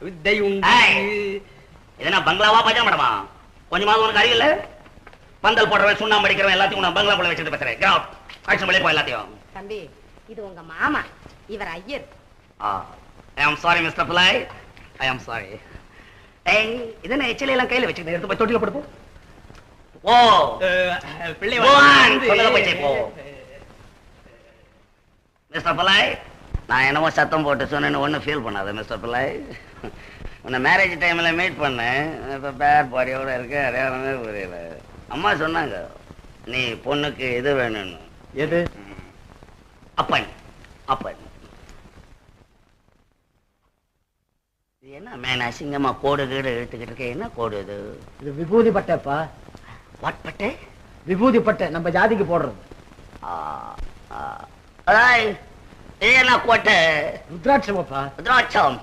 வித்தை உண்டு. இதனா பங்களாவா பஜனை மேடமா? கொஞ்சமாவது உனக்கு அறிவில்ல? பந்தல் போடுறவன் சுண்ணாம்பு அடிக்கிறவன் எல்லாத்தையும் நான் பங்களா போல வச்சுட்டு பேசுறேன். கிராப் ஆக்ஷன் வெளியே போ எல்லாத்தையும். தம்பி, இது உங்க மாமா, இவர் ஐயர். ஐ ஆம் சாரி மிஸ்டர் பிள்ளை, ஐ ஆம் சாரி. ஏய், இதென்ன எச்சில எல்லாம் கையில வச்சுக்கிட்டு எடுத்து போய் தொட்டில போடு போ. ஓ பிள்ளை போ. மிஸ்டர் பிள்ளை, நான் என்னமோ சத்தம் போட்டு சொன்னேன்னு ஒன்றும் ஃபீல் பண்ணாத மிஸ்டர் பிள்ளை. உன்னை மேரேஜ் டைம்ல மீட் பண்ணேன். இப்போ பேட் பாடியோட இருக்க அடையாளமே புரியல. அம்மா சொன்னாங்க நீ பொண்ணுக்கு இது வேணும்னு. எது? அப்பன். அப்பன் இது என்ன மேன் அசிங்கமா கோடு கீடு இழுத்துக்கிட்டு இருக்க? என்ன கோடு இது? இது விபூதி பட்டைப்பா. வாட் பட்டை? விபூதி பட்டை, நம்ம ஜாதிக்கு போடுறது. இது என்ன கோட்டை? ருத்ராட்சமாப்பா. ருத்ராட்சம்.